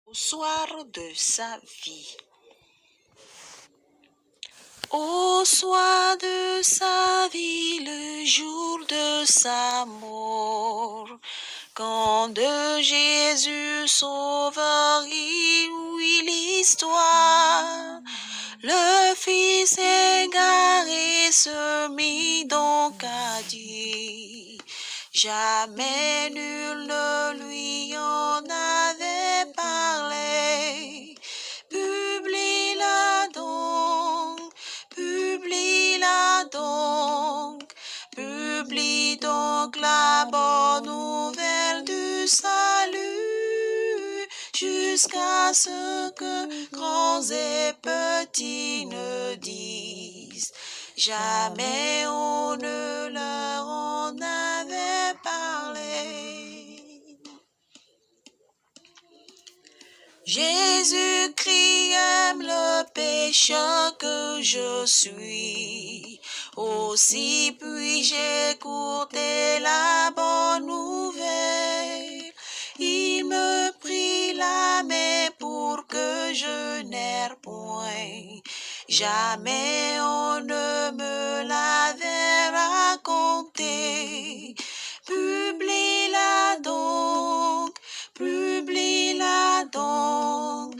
Au soir de sa vie. Au soir de sa vie, le jour de sa mort, quand de Jésus sauveur ouït l'histoire, le Fils égaré se mit donc à dire. Jamais nul ne lui en avait parlé. Publie-la donc, publie-la donc, publie donc la bonne nouvelle du salut, jusqu'à ce que grands et petits ne disent. Jamais on ne leur en avait parlé. Jésus-Christ aime le pécheur que je suis. Aussi puis-je écouter la bonne nouvelle. Il me prit la main pour que je n'erre point. Jamais on ne me l'avait raconté. Publie-la donc, publie-la donc,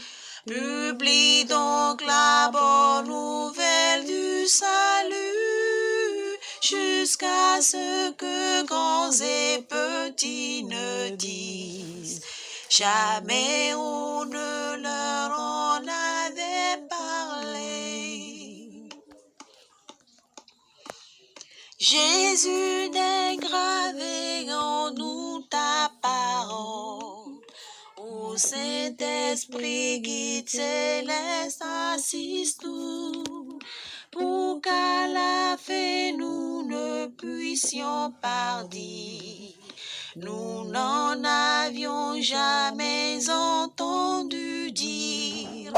publie donc la bonne nouvelle du salut, jusqu'à ce que grands et petits ne disent. Jamais on ne leur en avait parlé. Jésus dégravé en nous ta parole, ô Saint-Esprit guide céleste, assiste-nous, pour qu'à la fin nous ne puissions pardir. Nous n'en avions jamais entendu dire.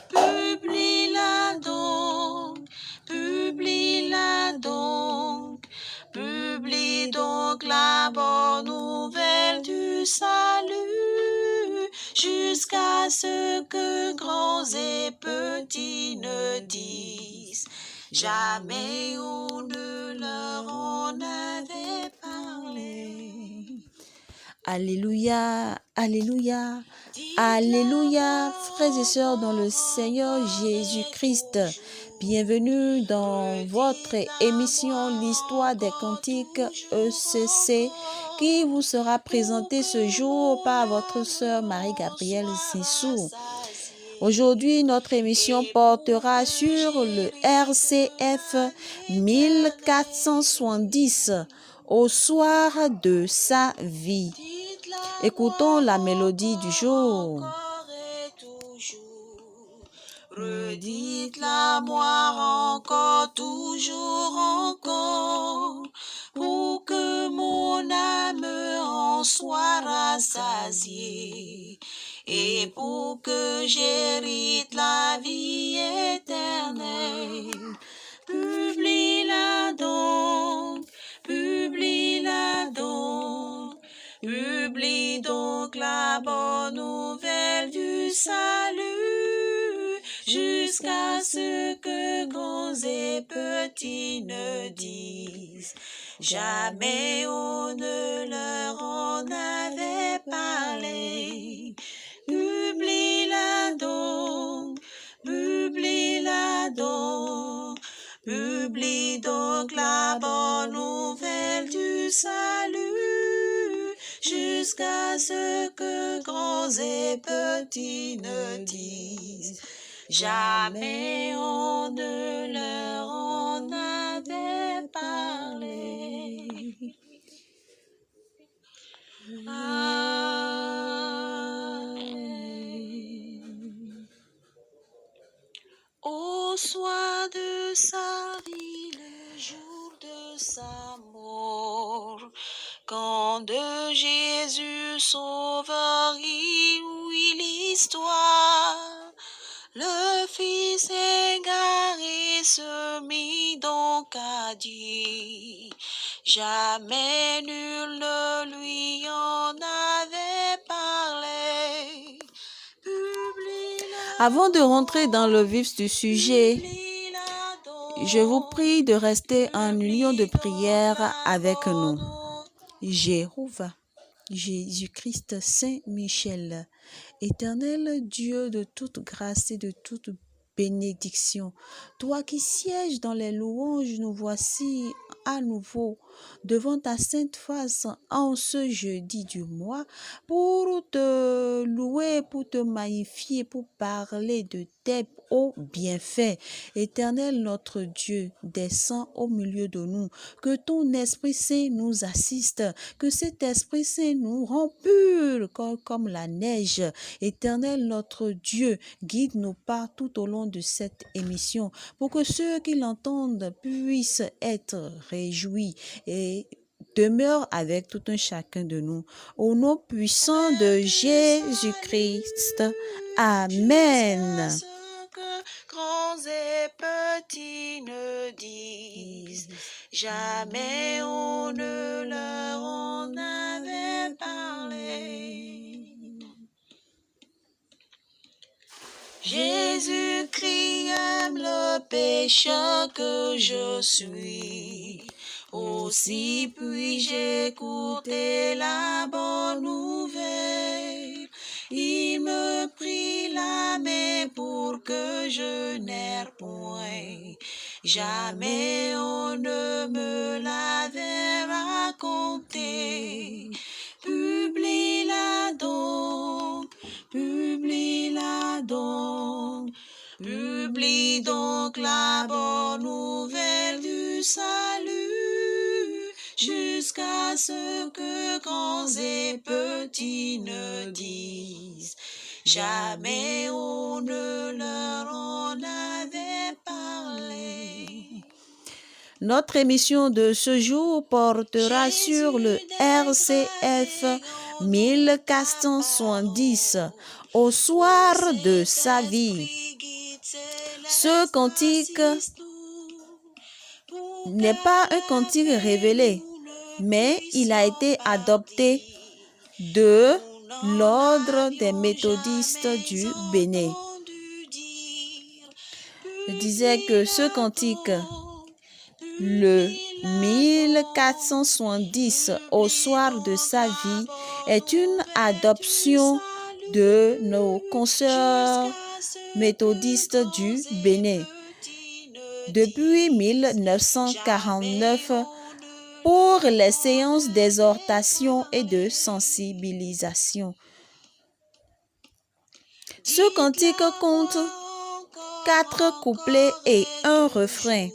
Publie-la donc, publie-la donc, publie donc la bonne nouvelle du salut, jusqu'à ce que grands et petits ne disent. Jamais on ne leur en avait parlé. Alléluia, alléluia, alléluia, frères et sœurs dans le Seigneur Jésus-Christ. Bienvenue dans votre émission L'Histoire des Cantiques ECC qui vous sera présentée ce jour par votre sœur Marie-Gabrielle Sissou. Aujourd'hui, notre émission portera sur le RCF 1470, au soir de sa vie. Écoutons la mélodie du jour. Redites-la moi encore, toujours encore, pour que mon âme en soit rassasiée, et pour que j'hérite la vie éternelle. Publie-la donc, publie-la donc, publie donc la bonne nouvelle du salut, jusqu'à ce que grands et petits ne disent. Jamais on ne leur en avait parlé. Publie-la donc, publie-la donc, publie donc la bonne nouvelle du salut, jusqu'à ce que grands et petits ne disent. Jamais on ne leur en avait parlé. Amen. Au soir de sa vie, le jour de sa mort, quand de Jésus sauveur ouït l'histoire, le Fils égaré se mit donc à dire. Jamais nul ne lui en avait parlé. Avant de rentrer dans le vif du sujet, je vous prie de rester en union de prière avec nous. Jéhovah, Jésus-Christ, Saint Michel, Éternel Dieu de toute grâce et de toute bénédiction, toi qui sièges dans les louanges, nous voici à nouveau devant ta sainte face en ce jeudi du mois pour te louer, pour te magnifier, pour parler de tes hauts bienfaits. Éternel notre Dieu, descends au milieu de nous, que ton Esprit Saint nous assiste, que cet Esprit Saint nous rend purs comme la neige. Éternel notre Dieu, guide nos pas tout au long de cette émission pour que ceux qui l'entendent puissent être réjouis et demeure avec tout un chacun de nous. Au nom puissant de Jésus-Christ. Amen. Ce que grands et petits ne disent, jamais on ne leur en avait parlé. Jésus-Christ aime le pécheur que je suis. Aussi puis-je écouter la bonne nouvelle. Il me prit la main pour que je n'erre point. Jamais on ne me l'avait raconté. Publie-la donc, publie-la donc. Publie donc la bonne nouvelle du salut, jusqu'à ce que grands et petits ne disent, jamais on ne leur en avait parlé. Notre émission de ce jour portera sur le RCF 1470, au soir de sa vie. Ce cantique n'est pas un cantique révélé, mais il a été adopté de l'ordre des méthodistes du Bénin. Je disais que ce cantique, le 1470 au soir de sa vie, est une adoption de nos consoeurs méthodistes du Bénin. Depuis 1949, pour les séances d'exhortation et de sensibilisation. Ce cantique compte 4 couplets et un refrain.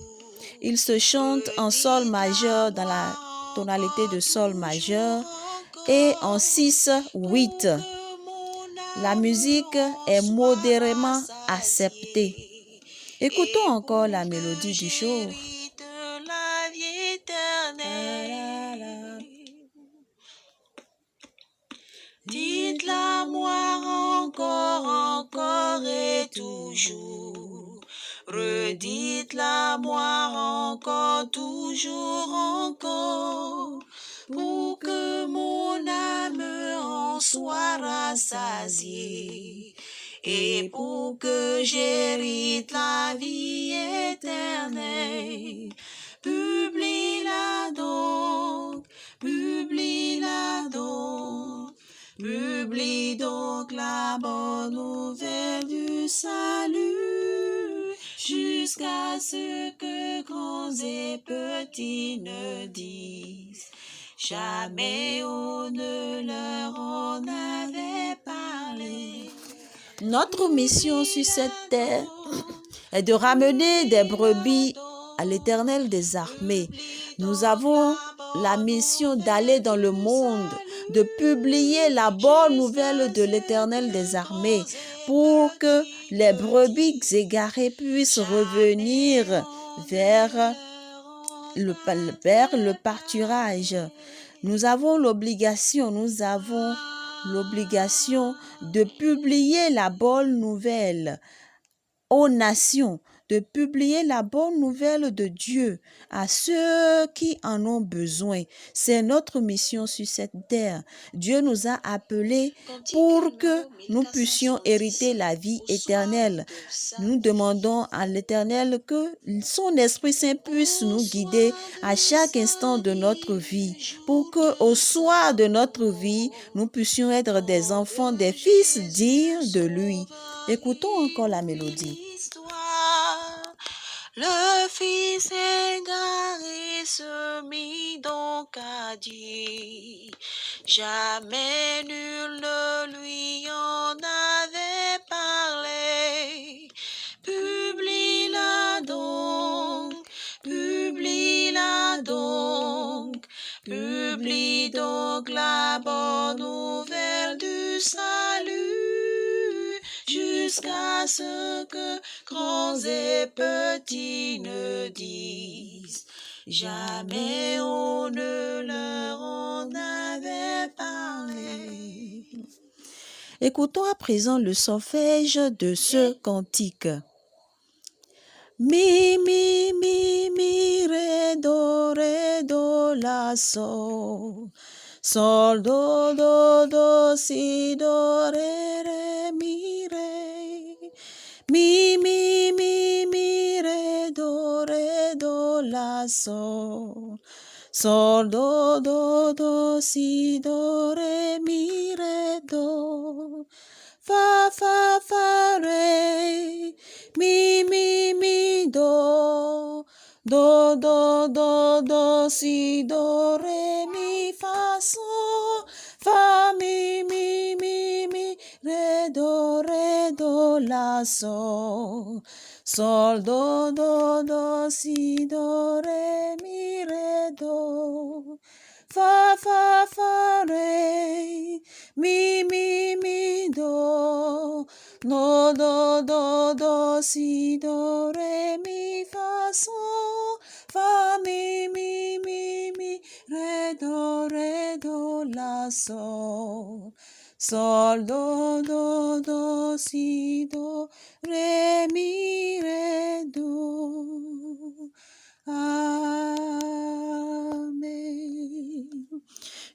Il se chante en sol majeur dans la tonalité de sol majeur et en 6/8. La musique est modérément acceptée. Écoutons encore la mélodie du jour. Dites-la moi encore et toujours. Redites-la moi encore, toujours encore, pour que mon âme en soit rassasiée et pour que j'hérite la vie éternelle. Publie-la donc, publie-la donc. Publie donc la bonne nouvelle du salut, jusqu'à ce que grands et petits ne disent, jamais on ne leur en avait parlé. Notre mission sur cette terre est de ramener des brebis à l'Éternel des armées. Nous avons la mission d'aller dans le monde, de publier la bonne nouvelle de l'Éternel des armées pour que les brebis égarées puissent revenir vers le pâturage. Nous avons l'obligation de publier la bonne nouvelle aux nations, de publier la bonne nouvelle de Dieu à ceux qui en ont besoin. C'est notre mission sur cette terre. Dieu nous a appelés pour que nous puissions hériter la vie éternelle. Nous demandons à l'Éternel que son Esprit Saint puisse nous guider à chaque instant de notre vie, pour que au soir de notre vie, nous puissions être des enfants, des fils dignes de lui. Écoutons encore la mélodie. Le Fils égaré se mit donc à dire, jamais nul ne lui en avait parlé. Publie-la donc, publie-la donc, publie donc la bonne nouvelle du salut, jusqu'à ce que grands et petits ne disent, jamais on ne leur en avait parlé. Écoutons à présent le solfège de ce cantique. Mi, mi, mi, mi, ré, do, la, sol. Sol, do, si, do, ré, mi, ré. Mi, mi, mi, mi, ré, do, la, sol. Sol, do, si, do, ré, mi, ré, do. Fa, ré. Mi, do. Do, si, do, ré, mi, fa, sol. Fa, mi, ré, do, la, sol. Sol, do, si, do, ré, mi, ré, do. Fa, ré. Mi, do. No, do, si, do, ré, mi, fa, sol. Fa, mi, ré, do, la, sol. Sol, do, si, do, ré, mi, ré, do. Amen.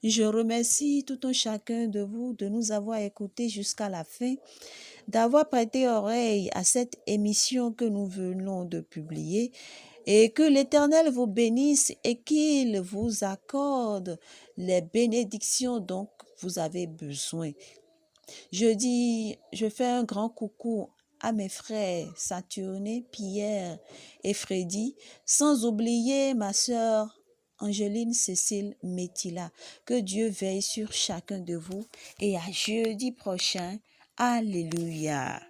Je remercie tout un chacun de vous de nous avoir écoutés jusqu'à la fin, d'avoir prêté oreille à cette émission que nous venons de publier, et que l'Éternel vous bénisse et qu'il vous accorde les bénédictions dont vous avez besoin. Je fais un grand coucou à mes frères Saturné, Pierre et Freddy, sans oublier ma sœur Angeline Cécile Métila. Que Dieu veille sur chacun de vous et à jeudi prochain. Alléluia.